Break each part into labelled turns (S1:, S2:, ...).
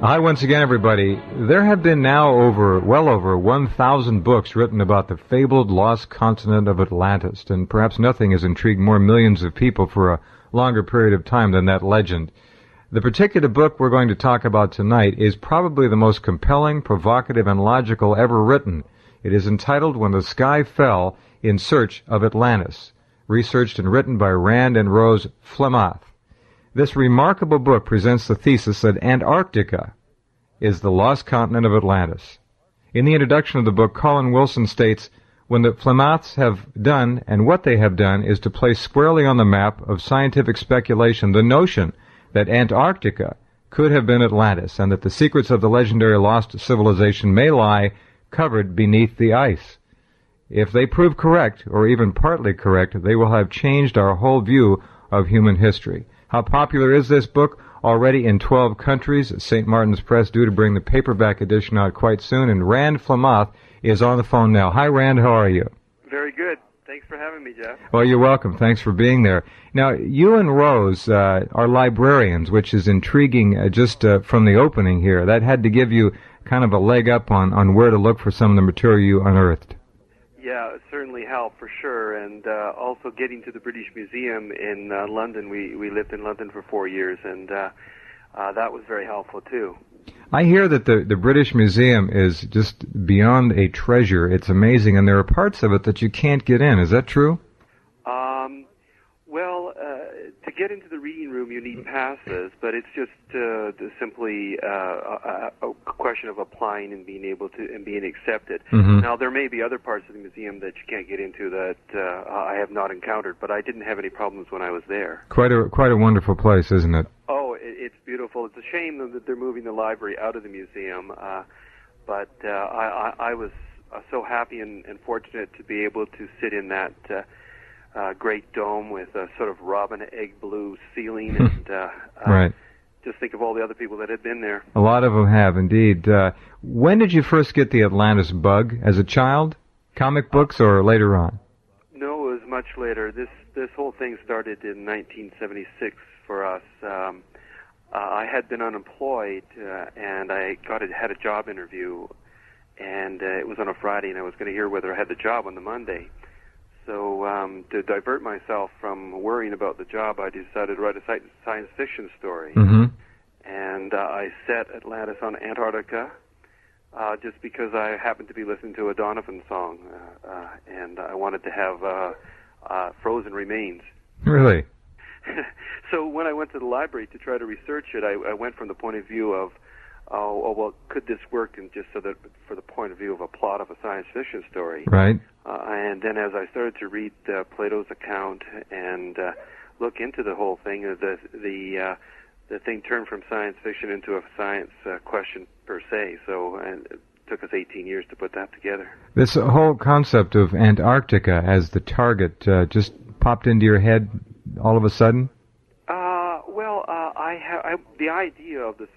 S1: Hi once again, everybody. There have been now well over 1,000 books written about the fabled lost continent of Atlantis, and perhaps nothing has intrigued more millions of people for a longer period of time than that legend. The particular book we're going to talk about tonight is probably the most compelling, provocative, and logical ever written. It is entitled When the Sky Fell in Search of Atlantis, researched and written by Rense Flem Ath. This remarkable book presents the thesis that Antarctica is the lost continent of Atlantis. In the introduction of the book, Colin Wilson states, when the Flem Aths have done, and what they have done, is to place squarely on the map of scientific speculation the notion that Antarctica could have been Atlantis, and that the secrets of the legendary lost civilization may lie covered beneath the ice. If they prove correct, or even partly correct, they will have changed our whole view of human history. How popular is this book? Already in 12 countries. St. Martin's Press due to bring the paperback edition out quite soon. And Rense Flem Ath is on the phone now. Hi, Rand. How are you?
S2: Very good. Thanks for having me, Jeff.
S1: Well, you're welcome. Thanks for being there. Now, you and Rose are librarians, which is intriguing just from the opening here. That had to give you kind of a leg up on where to look for some of the material you unearthed.
S2: Yeah, it certainly helped for sure, and also getting to the British Museum in London. We lived in London for 4 years, and that was very helpful too.
S1: I hear that the British Museum is just beyond a treasure. It's amazing, and there are parts of it that you can't get in. Is that true?
S2: Well, to get into the reading room, you need passes, but it's just simply a question of applying and being able to and being accepted.
S1: Mm-hmm.
S2: Now, there may be other parts of the museum that you can't get into that I have not encountered, but I didn't have any problems when I was there.
S1: Quite a wonderful place, isn't it?
S2: Oh, it's beautiful. It's a shame that they're moving the library out of the museum, but I was so happy and fortunate to be able to sit in that great dome with a sort of robin egg blue ceiling, and
S1: right.
S2: Just think of all the other people that had been there.
S1: A lot of them have, indeed. When did you first get the Atlantis bug? As a child? Comic books or later on?
S2: No, it was much later. This whole thing started in 1976 for us. I had been unemployed, and I had a job interview, and it was on a Friday, and I was going to hear whether I had the job on the Monday. So to divert myself from worrying about the job, I decided to write a science fiction story.
S1: Mm-hmm.
S2: And I set Atlantis on Antarctica just because I happened to be listening to a Donovan song, and I wanted to have frozen remains.
S1: Really?
S2: So when I went to the library to try to research it, I went from the point of view of, well, could this work? And just so that for the point of view of a plot of a science fiction story.
S1: Right.
S2: And then as I started to read Plato's account and look into the whole thing, the thing turned from science fiction into a science question per se. So and it took us 18 years to put that together. This
S1: whole concept of Antarctica as the target just popped into your head all of a sudden?
S2: The idea of the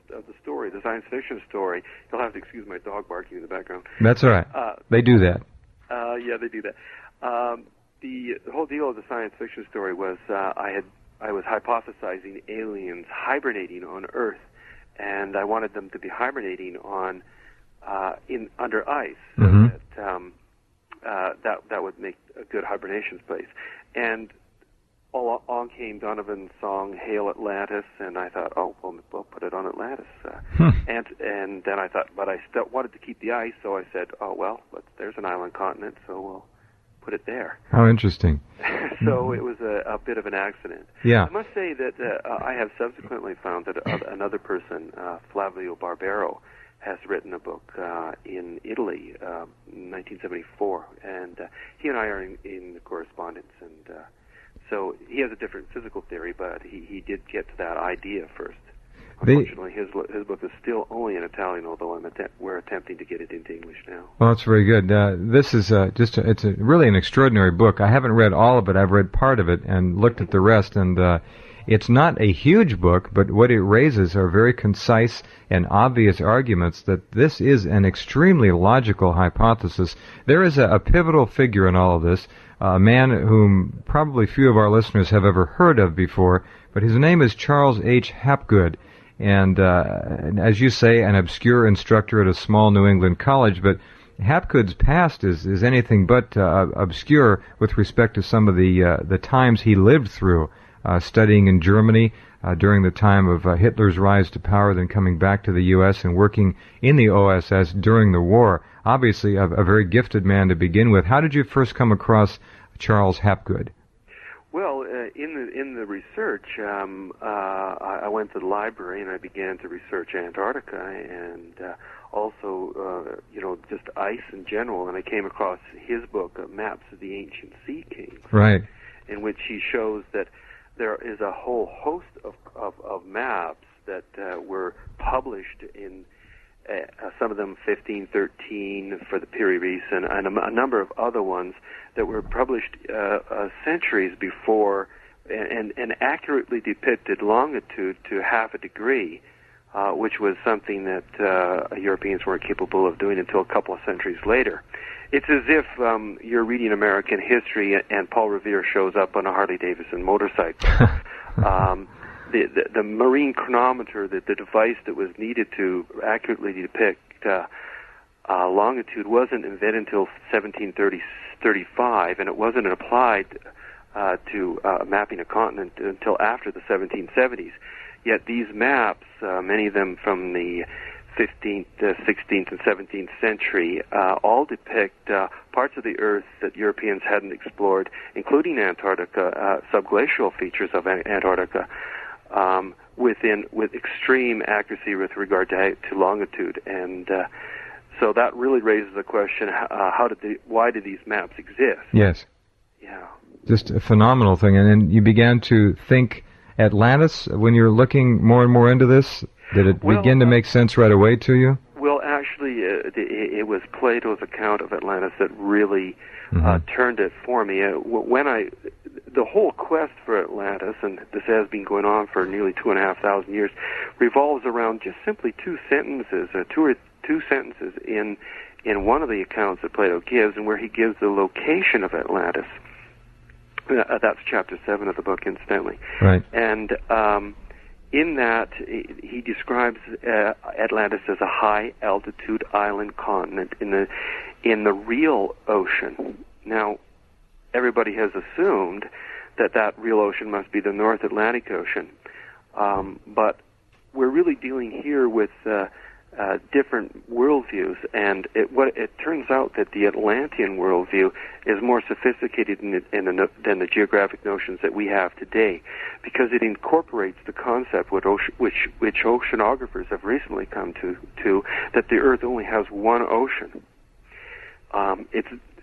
S2: story, the science fiction story. You'll have to excuse my dog barking in the background.
S1: That's all right. They do that.
S2: Yeah, they do that. The whole deal of the science fiction story was I was hypothesizing aliens hibernating on Earth, and I wanted them to be hibernating on under ice.
S1: Mm-hmm.
S2: So that would make a good hibernation place. And along came Donovan's song "Hail Atlantis," and I thought, oh, well, we'll put it on Atlantis. And then I thought, but I still wanted to keep the ice, so I said, oh, well, there's an island continent, so we'll put it there.
S1: How interesting.
S2: So it was a bit of an accident.
S1: Yeah.
S2: I must say that I have subsequently found that another person, Flavio Barbero, has written a book in Italy, 1974, and he and I are in correspondence, and so he has a different physical theory, but he did get to that idea first. Unfortunately, his book is still only in Italian, although we're attempting to get it into English now.
S1: Well, that's very good. This is it's really an extraordinary book. I haven't read all of it. I've read part of it and looked at the rest, and it's not a huge book, but what it raises are very concise and obvious arguments that this is an extremely logical hypothesis. There is a pivotal figure in all of this, a man whom probably few of our listeners have ever heard of before, but his name is Charles H. Hapgood. and as you say, an obscure instructor at a small New England college, but Hapgood's past is anything but obscure with respect to some of the times he lived through, studying in Germany during the time of Hitler's rise to power, then coming back to the U.S. and working in the OSS during the war. Obviously, a very gifted man to begin with. How did you first come across Charles Hapgood?
S2: Well, in the research, I went to the library and I began to research Antarctica and also, just ice in general. And I came across his book, Maps of the Ancient Sea Kings,
S1: right,
S2: in which he shows that there is a whole host of maps that were published in some of them 1513 for the Piri-Reis and a number of other ones that were published centuries before and accurately depicted longitude to half a degree, which was something that Europeans weren't capable of doing until a couple of centuries later. It's as if you're reading American history and Paul Revere shows up on a Harley-Davidson motorcycle. The marine chronometer, the device that was needed to accurately depict longitude, wasn't invented until 1735, and it wasn't applied to mapping a continent until after the 1770s. Yet these maps, many of them from the 15th, 16th, and 17th century, all depict parts of the Earth that Europeans hadn't explored, including Antarctica, subglacial features of Antarctica, with extreme accuracy with regard to longitude. And so that really raises the question: why did these maps exist?
S1: Yes.
S2: Yeah.
S1: Just a phenomenal thing. And then you began to think Atlantis when you were looking more and more into this. Did it begin to make sense right away to you?
S2: Well, actually, it was Plato's account of Atlantis that really turned it for me. The whole quest for Atlantis, and this has been going on for nearly 2,500 years, revolves around just simply two sentences in one of the accounts that Plato gives, and where he gives the location of Atlantis. That's chapter 7 of the book, incidentally.
S1: Right.
S2: And in that, he describes Atlantis as a high-altitude island continent in the real ocean. Now, everybody has assumed that real ocean must be the North Atlantic Ocean, but we're really dealing here with different worldviews, and it turns out that the Atlantean worldview is more sophisticated than the geographic notions that we have today, because it incorporates the concept which oceanographers have recently come to that the Earth only has one ocean.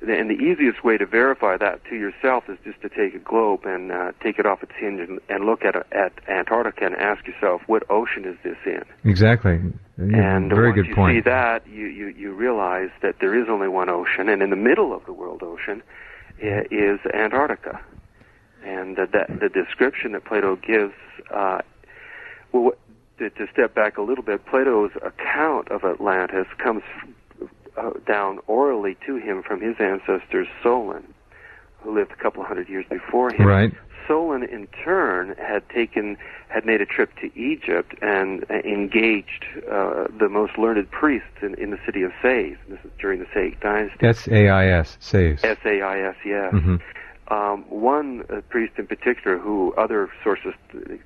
S2: And the easiest way to verify that to yourself is just to take a globe and take it off its hinge and look at Antarctica and ask yourself, what ocean is this in?
S1: Exactly.
S2: And
S1: very
S2: once
S1: good point.
S2: You see that, you realize that there is only one ocean, and in the middle of the world ocean is Antarctica. And the description that Plato gives, to step back a little bit, Plato's account of Atlantis comes down orally to him from his ancestor Solon, who lived a couple hundred years before him.
S1: Right.
S2: Solon, in turn, had made a trip to Egypt and engaged the most learned priests in the city of Sais. This is during the Saic dynasty.
S1: S-A-I-S, Sais.
S2: S-A-I-S, yes.
S1: Mm-hmm.
S2: One priest in particular, who other sources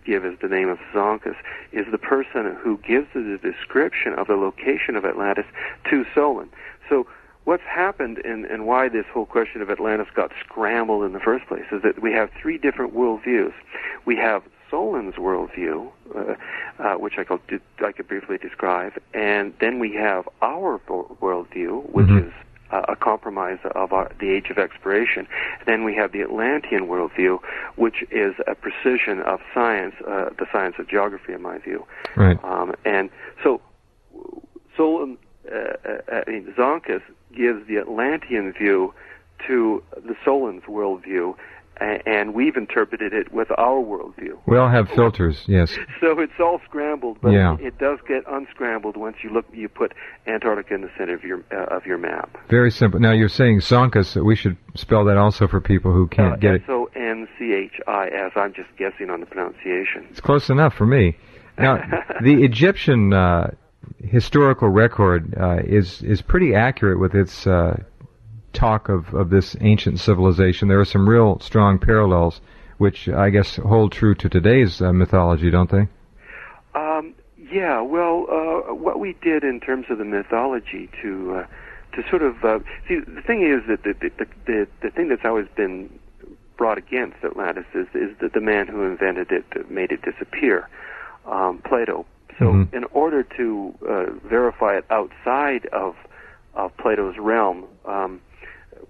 S2: give as the name of Zonkus, is the person who gives the description of the location of Atlantis to Solon. So what's happened and why this whole question of Atlantis got scrambled in the first place is that we have three different worldviews. We have Solon's worldview, which I could briefly describe, and then we have our worldview, which is a compromise of the age of exploration. And then we have the Atlantean worldview, which is a precision of science, the science of geography, in my view.
S1: Right.
S2: And so Solon, Zonkus gives the Atlantean view to the Solon's worldview, and we've interpreted it with our worldview.
S1: We all have filters, yes.
S2: So it's all scrambled, but it does get unscrambled once you put Antarctica in the center of your map.
S1: Very simple. Now you're saying Zonkus. We should spell that also for people who can't get it.
S2: Sonchis. I'm just guessing on the pronunciation.
S1: It's close enough for me. Now, the Egyptian historical record is pretty accurate with its talk of this ancient civilization. There are some real strong parallels, which I guess hold true to today's mythology, don't they?
S2: Yeah. Well, what we did in terms of the mythology to sort of see, the thing is that the thing that's always been brought against Atlantis is that the man who invented it made it disappear, Plato. So in order to verify it outside of Plato's realm,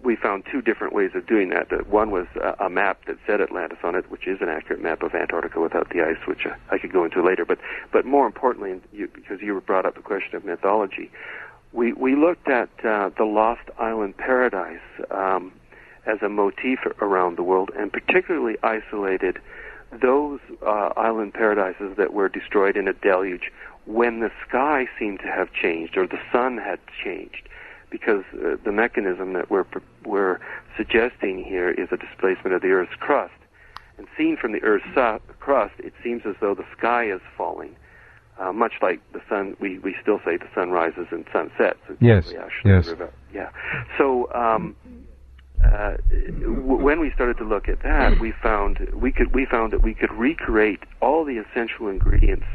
S2: we found two different ways of doing that. One was a map that said Atlantis on it, which is an accurate map of Antarctica without the ice, which I could go into later. But more importantly, because you brought up the question of mythology, we looked at the Lost Island Paradise as a motif around the world, and particularly isolated those island paradises that were destroyed in a deluge when the sky seemed to have changed or the sun had changed, because the mechanism that we're suggesting here is a displacement of the Earth's crust. And seen from the Earth's crust, it seems as though the sky is falling, much like the sun. We still say the sun rises and sun sets.
S1: Yes. Yes.
S2: Yeah. So when we started to look at that, we found that we could recreate all the essential ingredients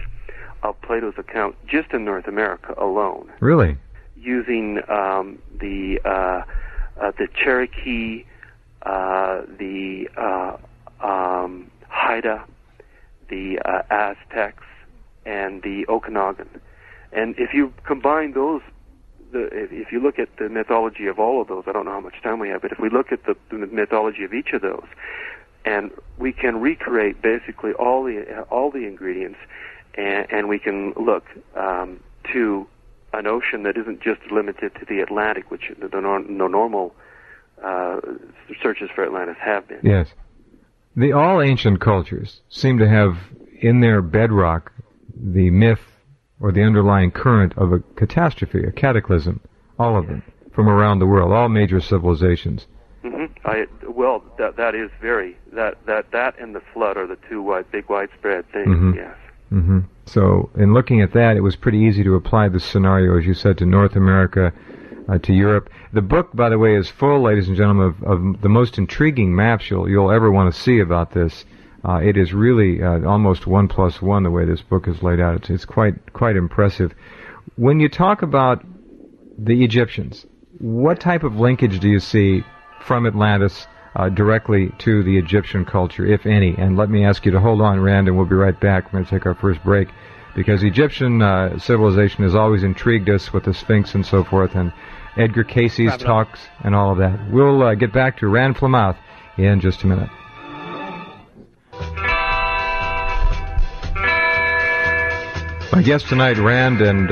S2: of Plato's account just in North America alone.
S1: Really?
S2: Using the Cherokee, the Haida, the Aztecs, and the Okanagan. And if you combine those, if you look at the mythology of all of those, I don't know how much time we have, but if we look at the mythology of each of those, and we can recreate basically all the ingredients, and we can look to an ocean that isn't just limited to the Atlantic, which the normal searches for Atlantis have been.
S1: Yes. All ancient cultures seem to have in their bedrock the myth or the underlying current of a catastrophe, a cataclysm, all of them, from around the world, all major civilizations.
S2: Well, that is that and the flood are the two big widespread things, yes.
S1: So, in looking at that, it was pretty easy to apply the scenario, as you said, to North America, to Europe. The book, by the way, is full, ladies and gentlemen, of the most intriguing maps you'll ever want to see about this. It is really almost 1+1 the way this book is laid out. It's quite impressive. When you talk about the Egyptians, what type of linkage do you see from Atlantis directly to the Egyptian culture, if any? And let me ask you to hold on, Rand, and we'll be right back. We're going to take our first break, because Egyptian civilization has always intrigued us with the Sphinx and so forth, and Edgar Casey's talks and all of that. We'll get back to Rense Flem Ath in just a minute. My guest tonight, Rand, and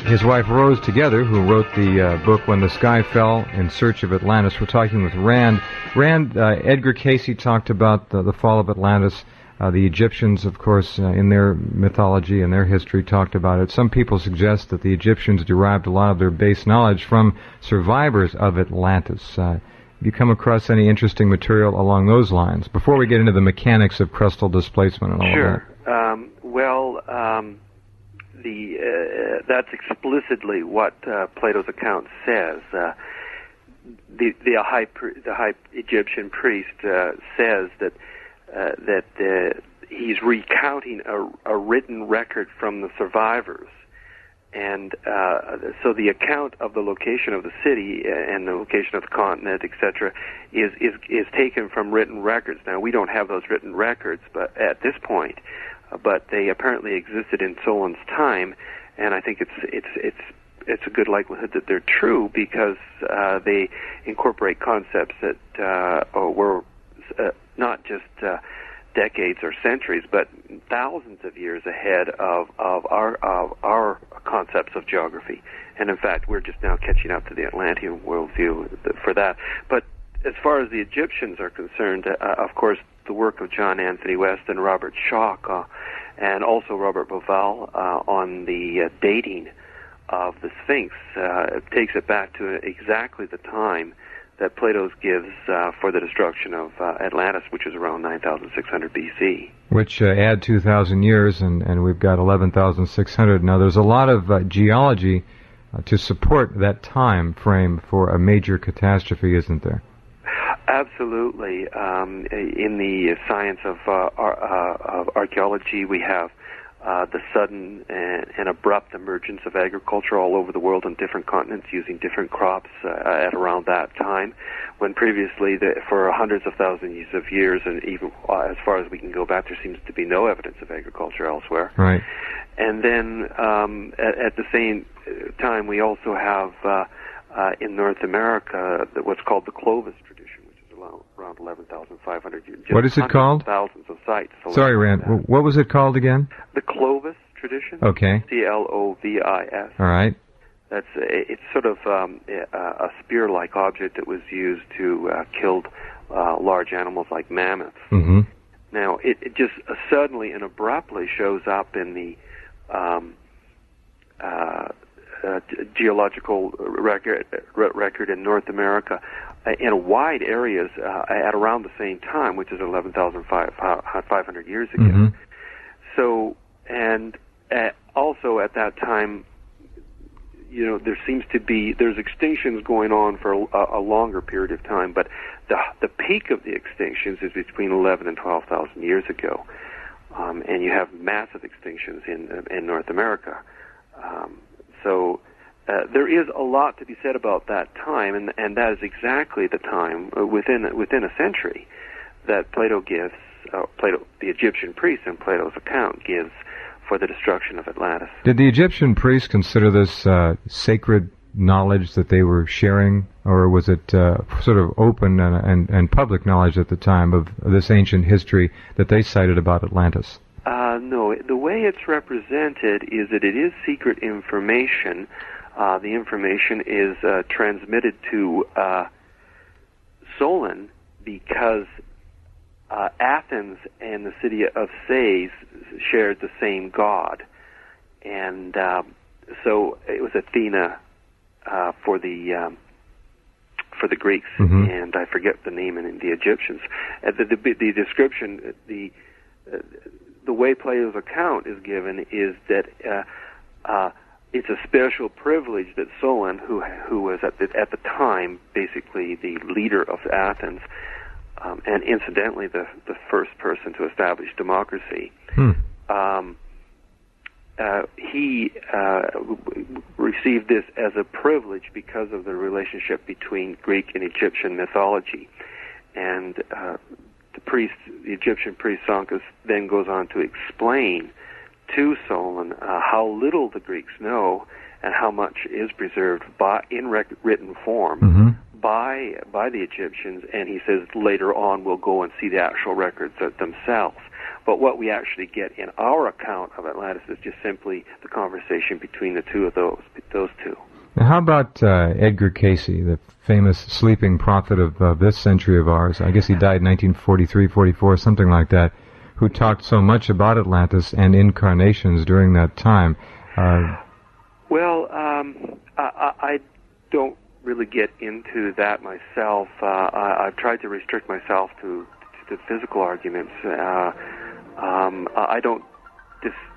S1: his wife Rose together, who wrote the book When the Sky Fell in Search of Atlantis. We're talking with Rand. Rand, Edgar Casey talked about the fall of Atlantis. The Egyptians, of course, in their mythology and their history, talked about it. Some people suggest that the Egyptians derived a lot of their base knowledge from survivors of Atlantis. Have you come across any interesting material along those lines, before we get into the mechanics of crustal displacement and all of that?
S2: That's explicitly what Plato's account says. The high Egyptian priest says that he's recounting a written record from the survivors, and so the account of the location of the city and the location of the continent, etc., is taken from written records. Now, we don't have those written records, but at this point. But they apparently existed in Solon's time, and I think it's a good likelihood that they're true, because they incorporate concepts that were not just decades or centuries, but thousands of years ahead of our concepts of geography. And in fact, we're just now catching up to the Atlantean worldview for that. But as far as the Egyptians are concerned, of course, the work of John Anthony West and Robert Schock, and also Robert Bauval on the dating of the Sphinx takes it back to exactly the time that Plato gives for the destruction of Atlantis, which is around 9,600 BC.
S1: Which add 2,000 years, and we've got 11,600. Now, there's a lot of geology to support that time frame for a major catastrophe, isn't there?
S2: Absolutely. In the science of archaeology, we have the sudden and abrupt emergence of agriculture all over the world on different continents using different crops at around that time, when previously, for hundreds of thousands of years, and even as far as we can go back, there seems to be no evidence of agriculture elsewhere.
S1: Right.
S2: And then at the same time, we also have in North America what's called the Clovis tradition, which is around 11,500 years.
S1: What is it called?
S2: Thousands of sites.
S1: Sorry, Rand. What was it called again?
S2: The Clovis tradition.
S1: Okay.
S2: Clovis.
S1: All right.
S2: It's sort of a spear-like object that was used to kill large animals like mammoths.
S1: Mm-hmm.
S2: Now, it just suddenly and abruptly shows up in the geological record in North America in wide areas at around the same time, which is 11,500 years ago.
S1: Mm-hmm.
S2: So, and also at that time, there seems to be, there's extinctions going on for a longer period of time, but the peak of the extinctions is between 11 and 12,000 years ago. And you have massive extinctions in North America. So there is a lot to be said about that time, and that is exactly the time within a century that Plato gives, the Egyptian priest in Plato's account gives for the destruction of Atlantis.
S1: Did the Egyptian priests consider this sacred knowledge that they were sharing, or was it sort of open and public knowledge at the time of this ancient history that they cited about Atlantis?
S2: No, the way it's represented is that it is secret information. The information is transmitted to Solon because Athens and the city of Sais shared the same god, and so it was Athena for the Greeks,
S1: mm-hmm.
S2: and I forget the name in the Egyptians. The description, the way Plato's account is given is that it's a special privilege that Solon, who was at the time basically the leader of Athens, and incidentally the first person to establish democracy, he received this as a privilege because of the relationship between Greek and Egyptian mythology. And the Egyptian priest Sankis then goes on to explain to Solon how little the Greeks know and how much is preserved in written form
S1: mm-hmm.
S2: by the Egyptians, and he says later on we'll go and see the actual records themselves. But what we actually get in our account of Atlantis is just simply the conversation between the two of those two.
S1: Now, how about Edgar Cayce, the famous sleeping prophet of this century of ours? I guess he died in 1943, 44, something like that, who talked so much about Atlantis and incarnations during that time.
S2: I don't really get into that myself. I've tried to restrict myself to the physical arguments. I don't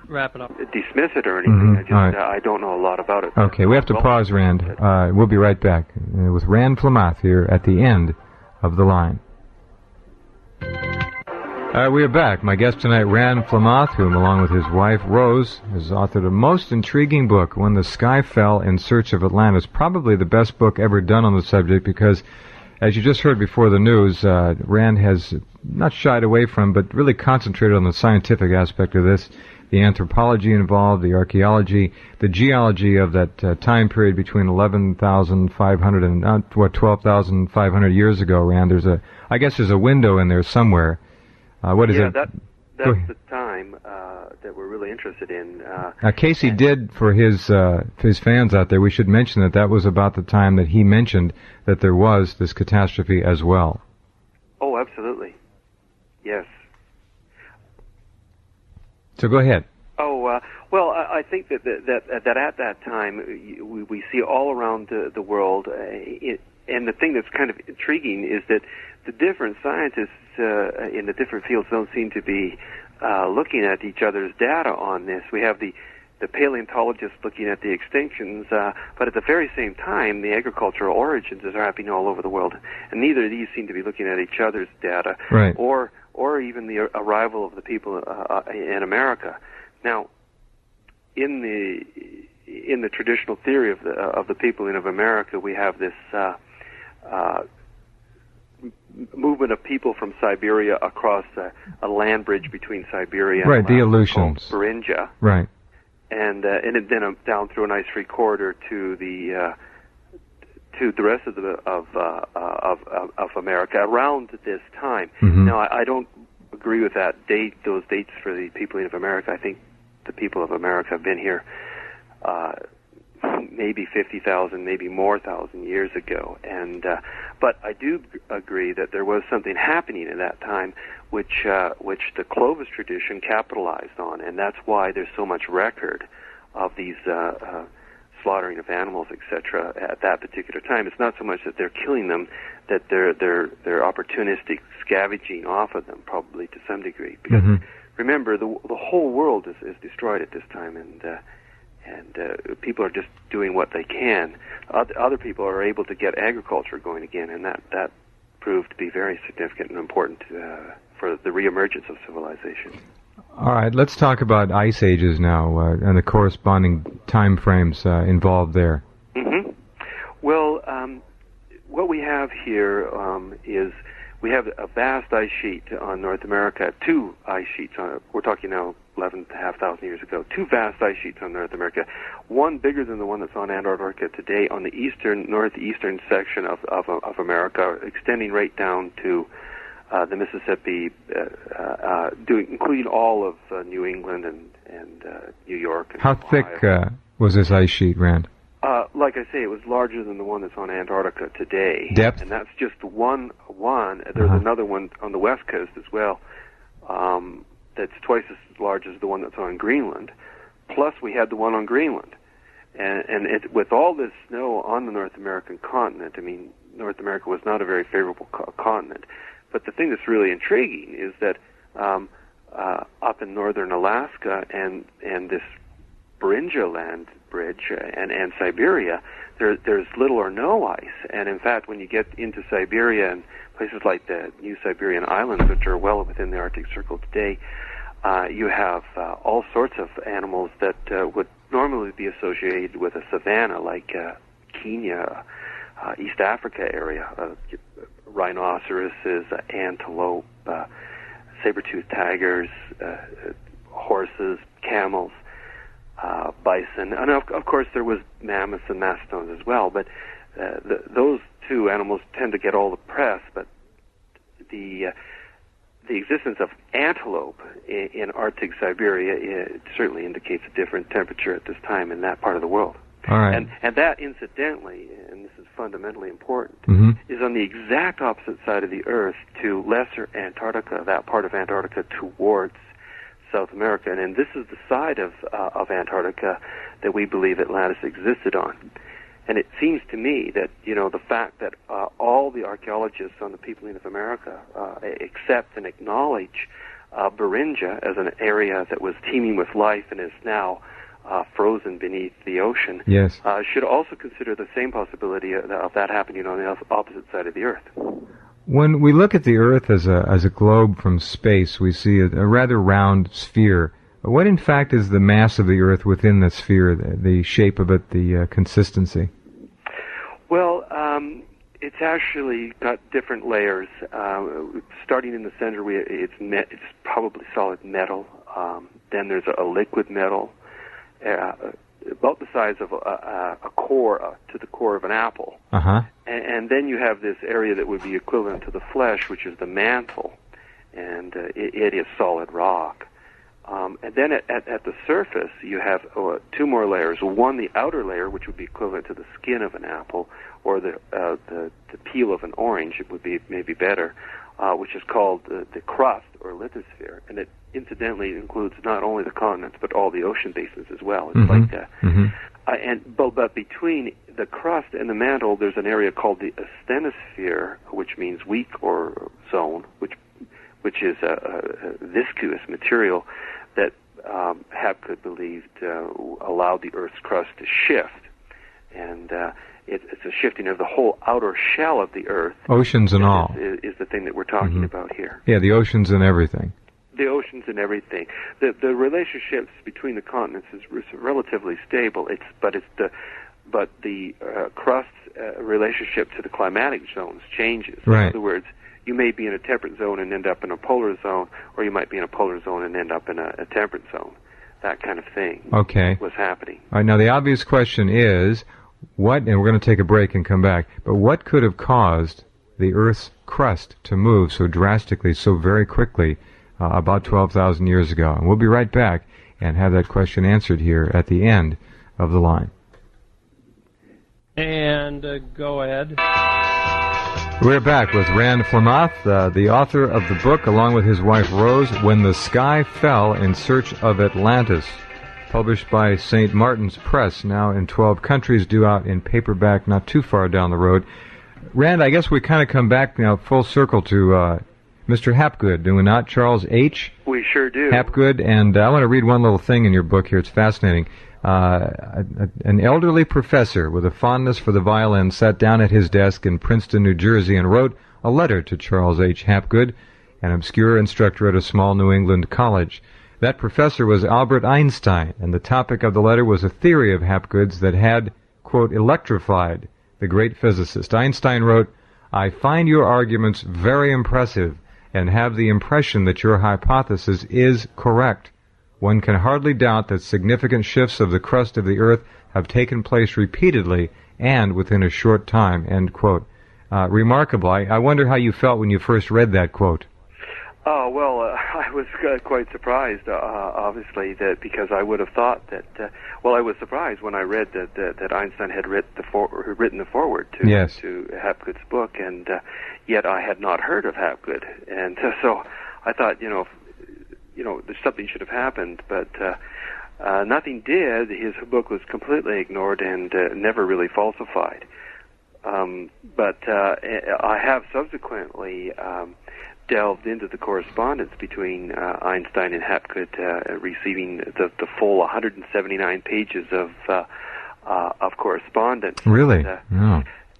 S3: wrap it up.
S2: Dismiss it or anything.
S1: Mm-hmm.
S2: I don't know a lot about it.
S1: Okay, we have to pause, Rand. We'll be right back with Rense Flem Ath here at the end of the line. We are back. My guest tonight, Rense Flem Ath, whom, along with his wife, Rose, has authored a most intriguing book, When the Sky Fell in Search of Atlantis. Probably the best book ever done on the subject because, as you just heard before the news, Rand has not shied away from, but really concentrated on the scientific aspect of this, the anthropology involved, the archaeology, the geology of that time period between 11,500 and 12,500 years ago, Rand. I guess there's a window in there somewhere. What is it?
S2: That's the time that we're really interested in.
S1: Cayce did, for his fans out there, we should mention that was about the time that he mentioned that there was this catastrophe as well.
S2: Oh, absolutely. Yes.
S1: So go ahead.
S2: Oh, well, I think that at that time we see all around the world And the thing that's kind of intriguing is that the different scientists in the different fields don't seem to be looking at each other's data on this. We have the paleontologists looking at the extinctions, but at the very same time, the agricultural origins are happening all over the world, and neither of these seem to be looking at each other's data,
S1: right,
S2: or even the arrival of the people in America. Now, in the traditional theory of the peopling of America, we have this movement of people from Siberia across a land bridge between Siberia and
S1: right, the Aleutians,
S2: Beringia,
S1: right,
S2: and then down through an ice-free corridor to the rest of America around this time.
S1: Mm-hmm.
S2: Now, I don't agree with those dates for the peopling of America. I think the people of America have been here maybe 50,000, maybe more thousand years ago, but I do agree that there was something happening at that time which the Clovis tradition capitalized on, and that's why there's so much record of these slaughtering of animals, etc. at that particular time. It's not so much that they're killing them, that they're opportunistic scavenging off of them, probably to some degree, because
S1: mm-hmm.
S2: remember, the whole world is destroyed at this time, and people are just doing what they can. Other people are able to get agriculture going again, and that proved to be very significant and important for the reemergence of civilization.
S1: All right, let's talk about ice ages now and the corresponding time frames involved there.
S2: Mm-hmm. Well, what we have here is we have a vast ice sheet on North America, two ice sheets. We're talking now 11,500 years ago. Two vast ice sheets on North America. One bigger than the one that's on Antarctica today on the northeastern section of America, extending right down to the Mississippi, including all of New England and New York. And
S1: How thick was this ice sheet, Rand?
S2: Like I say, it was larger than the one that's on Antarctica today.
S1: Depth?
S2: And that's just one. There's another one on the west coast as well that's twice as large as the one that's on Greenland. Plus, we had the one on Greenland. And with all this snow on the North American continent, I mean, North America was not a very favorable continent. But the thing that's really intriguing is that up in northern Alaska and this Beringia land bridge and Siberia, there's little or no ice. And in fact, when you get into Siberia and places like the New Siberian Islands, which are well within the Arctic Circle today, you have all sorts of animals that would normally be associated with a savanna, like Kenya, East Africa area, rhinoceroses, antelope, saber-toothed tigers, horses, camels, bison, and of course there was mammoths and mastodons as well. But those two animals tend to get all the press. But the existence of antelope in Arctic Siberia certainly indicates a different temperature at this time in that part of the world.
S1: All right.
S2: And that, incidentally, and this is fundamentally important,
S1: mm-hmm.
S2: is on the exact opposite side of the Earth to lesser Antarctica, that part of Antarctica towards South America. And this is the side of Antarctica that we believe Atlantis existed on. And it seems to me that, the fact that all the archaeologists on the peopling of America accept and acknowledge Beringia as an area that was teeming with life and is now frozen beneath the ocean,
S1: yes,
S2: should also consider the same possibility of that happening on the opposite side of the Earth.
S1: When we look at the Earth as a globe from space, we see a rather round sphere. What, in fact, is the mass of the Earth within the sphere, the shape of it, the consistency?
S2: Well, it's actually got different layers. Starting in the center, it's probably solid metal. Then there's a liquid metal, about the size of a core to the core of an apple.
S1: Uh-huh.
S2: And then you have this area that would be equivalent to the flesh, which is the mantle, and it is solid rock. And then at the surface, you have two more layers. One, the outer layer, which would be equivalent to the skin of an apple, or the peel of an orange, it would be maybe better, which is called the crust, or lithosphere. And it incidentally includes not only the continents, but all the ocean basins as well. It's
S1: mm-hmm.
S2: like that.
S1: Mm-hmm.
S2: But between the crust and the mantle, there's an area called the asthenosphere, which means weak or zone, which is a viscous material that Hapgood believed allowed the Earth's crust to shift. And it's a shifting of the whole outer shell of the Earth.
S1: Oceans and all.
S2: Is the thing that we're talking about here.
S1: Yeah, the oceans and everything.
S2: The oceans and everything. The relationships between the continents is relatively stable. But the crust's relationship to the climatic zones changes.
S1: Right.
S2: In other words, you may be in a temperate zone and end up in a polar zone, or you might be in a polar zone and end up in a temperate zone. That kind of thing was happening.
S1: All right, now the obvious question is, and we're going to take a break and come back, but what could have caused the Earth's crust to move so drastically, so very quickly, about 12,000 years ago? And we'll be right back and have that question answered here at the end of the line.
S3: And go ahead.
S1: We're back with Rense Flem Ath, the author of the book, along with his wife Rose, When the Sky Fell in Search of Atlantis, published by St. Martin's Press, now in 12 countries, due out in paperback not too far down the road. Rand, I guess we kind of come back now full circle to Mr. Hapgood, do we not? Charles H.
S2: We sure do.
S1: Hapgood, and I want to read one little thing in your book here. It's fascinating. An elderly professor with a fondness for the violin sat down at his desk in Princeton, New Jersey, and wrote a letter to Charles H. Hapgood, an obscure instructor at a small New England college. That professor was Albert Einstein, and the topic of the letter was a theory of Hapgood's that had, quote, electrified the great physicist. Einstein wrote, "I find your arguments very impressive and have the impression that your hypothesis is correct. One can hardly doubt that significant shifts of the crust of the Earth have taken place repeatedly and within a short time," end quote. Remarkable. I wonder how you felt when you first read that quote.
S2: Oh, well, I was quite surprised, obviously, that because I would have thought that, I was surprised when I read that Einstein had written the foreword to Hapgood's book, and yet I had not heard of Hapgood. And so I thought, something should have happened, but nothing did. His book was completely ignored and never really falsified. But I have subsequently delved into the correspondence between Einstein and Hapgood, receiving the full 179 pages of correspondence.
S1: Really?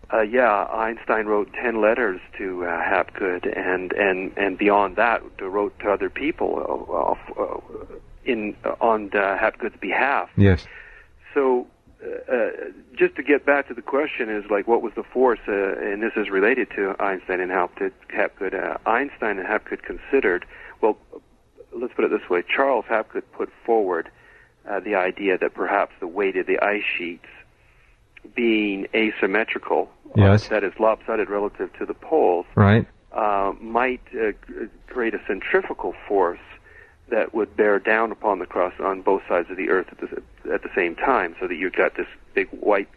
S2: Einstein wrote 10 letters to Hapgood, and beyond that, wrote to other people on Hapgood's behalf.
S1: Yes.
S2: So, just to get back to the question, is like, what was the force? And this is related to Einstein and Hapgood. Einstein and Hapgood considered. Well, let's put it this way: Charles Hapgood put forward the idea that perhaps the weight of the ice sheets, being asymmetrical, that is lopsided relative to the poles,
S1: right,
S2: might create a centrifugal force that would bear down upon the crust on both sides of the Earth at the same time, so that you've got this big white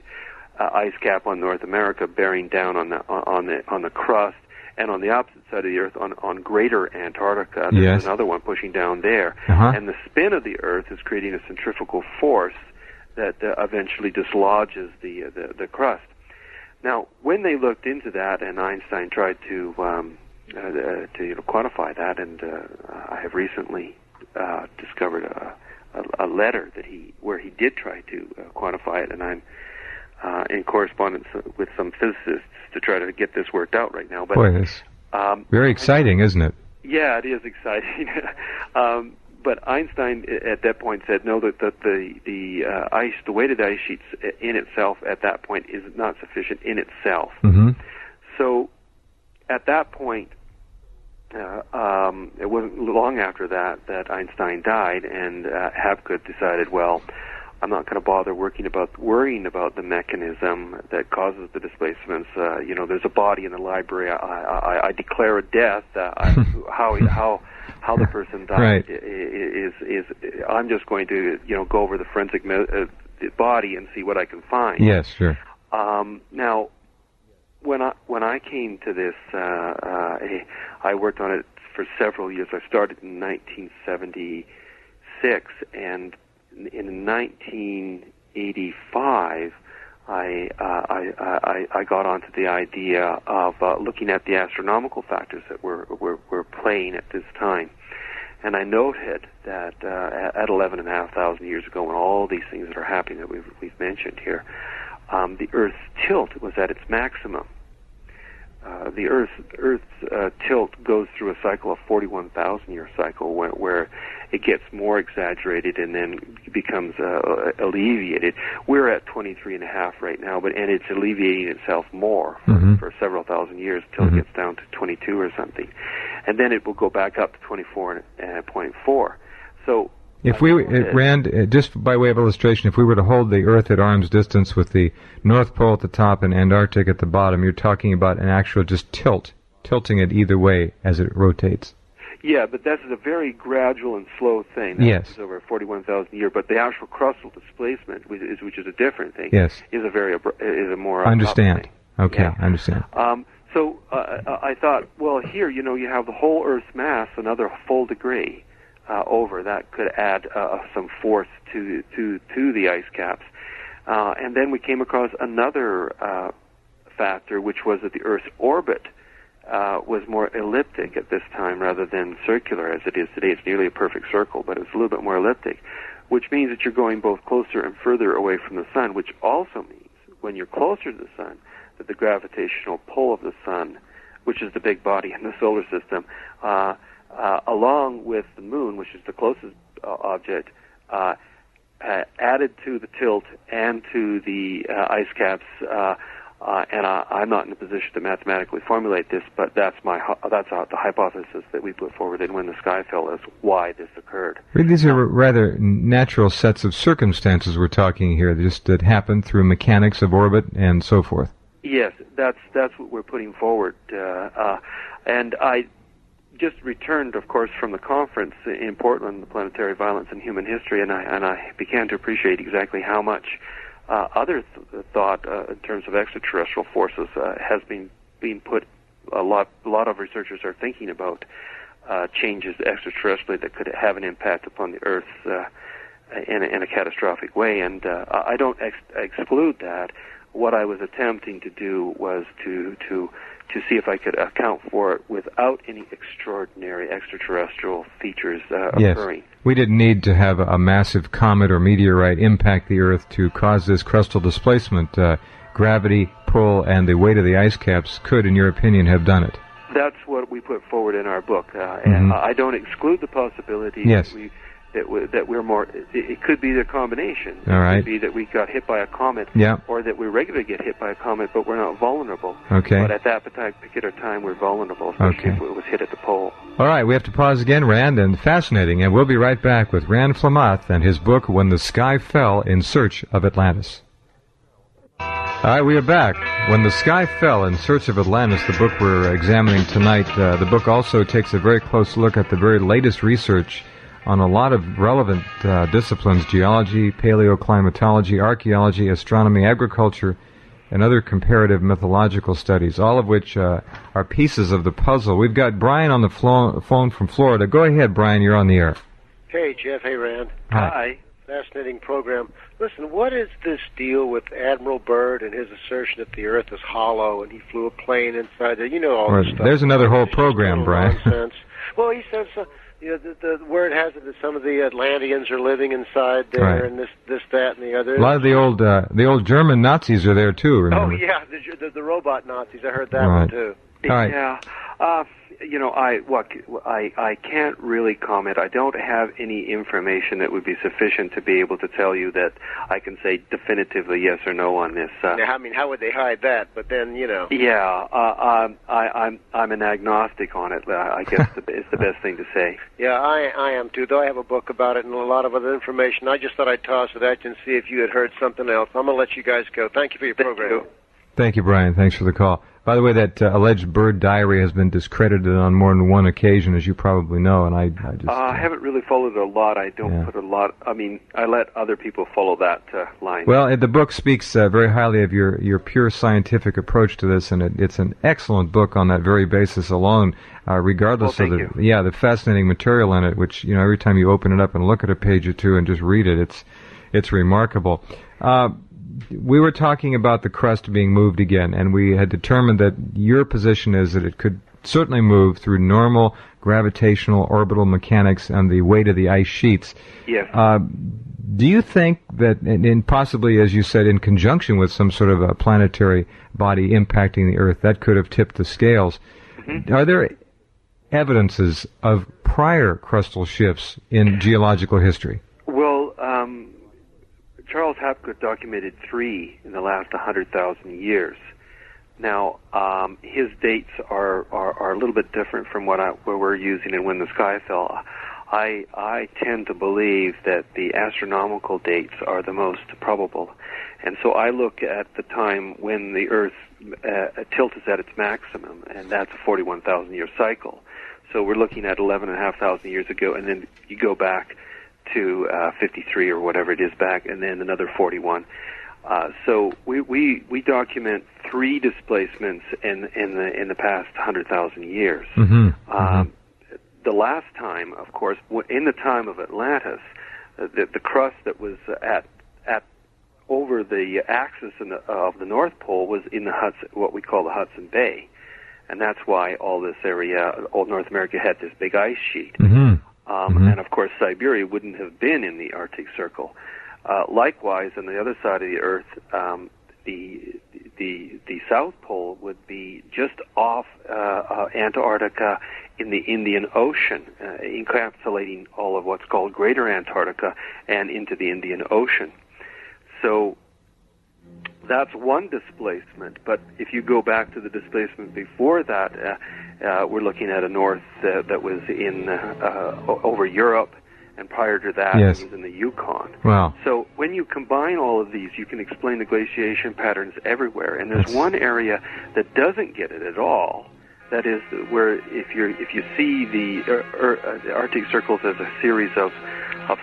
S2: ice cap on North America bearing down on the crust, and on the opposite side of the Earth on Greater Antarctica, there's another one pushing down there, and the spin of the Earth is creating a centrifugal force that eventually dislodges the crust. Now, when they looked into that, and Einstein tried to quantify that, and I have recently discovered a letter where he did try to quantify it, and I'm in correspondence with some physicists to try to get this worked out right now. But
S1: boy, it's very exciting, isn't it?
S2: Yeah, it is exciting. But Einstein at that point said no, that the weight of the ice sheets in itself at that point is not sufficient in itself.
S1: Mm-hmm.
S2: So at that point, it wasn't long after that Einstein died, and Hapgood decided, well, I'm not going to bother worrying about the mechanism that causes the displacements. There's a body in the library. I declare a death. How the person died is I'm just going to go over the forensic body and see what I can find.
S1: Yes, sure.
S2: Now, when I came to this, I worked on it for several years. I started in 1976, and in 1985, I got onto the idea of looking at the astronomical factors that were playing at this time. And I noted that at 11,500 years ago, when all these things that are happening that we've mentioned here, the Earth's tilt was at its maximum. The Earth's tilt goes through a cycle, a 41,000-year cycle, where it gets more exaggerated and then becomes alleviated. We're at 23.5 right now, and it's alleviating itself more for several thousand years until it gets down to 22 or something, and then it will go back up to 24.4. So.
S1: If we, Rand, just by way of illustration, if we were to hold the Earth at arm's distance with the North Pole at the top and Antarctica at the bottom, you're talking about an actual just tilting it either way as it rotates.
S2: Yeah, but that's a very gradual and slow thing.
S1: Yes.
S2: It's over 41,000 years. But the actual crustal displacement, which is a different thing,
S1: yes,
S2: is a more
S1: understand.
S2: thing.
S1: Okay,
S2: yeah.
S1: I understand.
S2: So I thought, well, here you have the whole Earth's mass, another full degree. Over that could add some force to the ice caps, and then we came across another factor, which was that the Earth's orbit was more elliptic at this time rather than circular as it is today. It's nearly a perfect circle, but it's a little bit more elliptic, which means that you're going both closer and further away from the sun, which also means when you're closer to the sun that the gravitational pull of the sun, which is the big body in the solar system, along with the moon, which is the closest object, added to the tilt and to the ice caps. And I'm not in a position to mathematically formulate this, but that's the hypothesis that we put forward in When the Sky Fell as why this occurred.
S1: These are rather natural sets of circumstances we're talking here, just that happened through mechanics of orbit and so forth.
S2: Yes, that's what we're putting forward, and I just returned, of course, from the conference in Portland, the Planetary Violence in Human History, and I began to appreciate exactly how much other thought in terms of extraterrestrial forces has been put. A lot of researchers are thinking about changes extraterrestrially that could have an impact upon the Earth in a catastrophic way, and I don't exclude that. What I was attempting to do was to see if I could account for it without any extraordinary extraterrestrial features occurring.
S1: We didn't need to have a massive comet or meteorite impact the Earth to cause this crustal displacement. Gravity, pull, and the weight of the ice caps could, in your opinion, have done it.
S2: That's what we put forward in our book. And I don't exclude the possibility that we're more... It could be the combination.
S1: All right.
S2: It could be that we got hit by a comet, or that we regularly get hit by a comet, but we're not vulnerable.
S1: Okay.
S2: But at that particular time, we're vulnerable, especially if it was hit at the pole.
S1: All right, we have to pause again, Rand, and fascinating, and we'll be right back with Rense Flem Ath and his book, When the Sky Fell in Search of Atlantis. All right, we are back. When the Sky Fell in Search of Atlantis, the book we're examining tonight, the book also takes a very close look at the very latest research on a lot of relevant disciplines: geology, paleoclimatology, archaeology, astronomy, agriculture, and other comparative mythological studies, all of which are pieces of the puzzle. We've got Brian on the phone from Florida. Go ahead, Brian, you're on the air.
S4: Hey, Jeff. Hey, Rand.
S2: Hi.
S4: Fascinating program. Listen, what is this deal with Admiral Byrd and his assertion that the Earth is hollow and he flew a plane inside there? You know all this stuff.
S1: There's another whole program, Brian.
S4: Nonsense. Well, he says... the word has it that some of the Atlanteans are living inside there, and this, that, and the other.
S1: A lot of the old German Nazis are there too. Remember?
S4: Oh yeah, the robot Nazis. I heard that one too.
S1: All right.
S2: Yeah. I can't really comment. I don't have any information that would be sufficient to be able to tell you that I can say definitively yes or no on this.
S4: Now, I mean, how would they hide that? But then,
S2: Yeah, I'm an agnostic on it. I guess is the best thing to say.
S4: Yeah, I am too. Though I have a book about it and a lot of other information. I just thought I'd toss it at you and see if you had heard something else. I'm gonna let you guys go. Thank you for your program.
S1: Thank you, Brian. Thanks for the call. By the way, that alleged Byrd diary has been discredited on more than one occasion, as you probably know, and I just...
S2: I haven't really followed it a lot. I don't put a lot... I mean, I let other people follow that line.
S1: Well, the book speaks very highly of your pure scientific approach to this, and it's an excellent book on that very basis alone, regardless of the fascinating material in it, which, every time you open it up and look at a page or two and just read it, it's remarkable. we were talking about the crust being moved again, and we had determined that your position is that it could certainly move through normal gravitational orbital mechanics and the weight of the ice sheets.
S2: Yes.
S1: Do you think that, and possibly, as you said, in conjunction with some sort of a planetary body impacting the Earth, that could have tipped the scales? Mm-hmm. Are there evidences of prior crustal shifts in geological history?
S2: Well, Charles Hapgood documented 3 in the last 100,000 years. Now, his dates are a little bit different from what we're using and when the sky fell. I tend to believe that the astronomical dates are the most probable. And so I look at the time when the Earth tilt is at its maximum, and that's a 41,000-year cycle. So we're looking at 11,500 years ago, and then you go back to 53 or whatever it is back, and then another 41. So we document 3 displacements in the past 100,000 years. Mm-hmm. The last time, of course, in the time of Atlantis, the crust that was at over the axis of the North Pole was in the Hudson, what we call the Hudson Bay, and that's why all this area, all North America, had this big ice sheet. Mm-hmm. And of course, Siberia wouldn't have been in the Arctic Circle. Likewise, on the other side of the Earth, the South Pole would be just off Antarctica in the Indian Ocean, encapsulating all of what's called Greater Antarctica and into the Indian Ocean. So that's one displacement. But if you go back to the displacement before that, we're looking at a north that was in over Europe. And prior to that,
S1: yes,
S2: it was in the Yukon.
S1: Wow.
S2: So when you combine all of these, you can explain the glaciation patterns everywhere. And there's one area that doesn't get it at all. That is where if you see the Arctic circles as a series of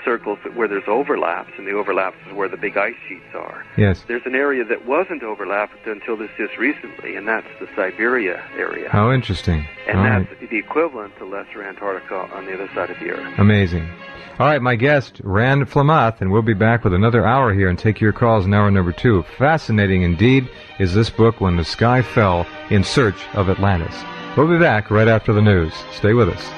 S2: circles where there's overlaps, and the overlaps is where the big ice sheets are.
S1: Yes.
S2: There's an area that wasn't overlapped until just recently, and that's the Siberia area.
S1: How interesting.
S2: And that's the equivalent to Lesser Antarctica on the other side of the Earth.
S1: Amazing. All right, my guest, Rense Flem Ath, and we'll be back with another hour here and take your calls in hour number 2. Fascinating indeed is this book, When the Sky Fell, In Search of Atlantis. We'll be back right after the news. Stay with us.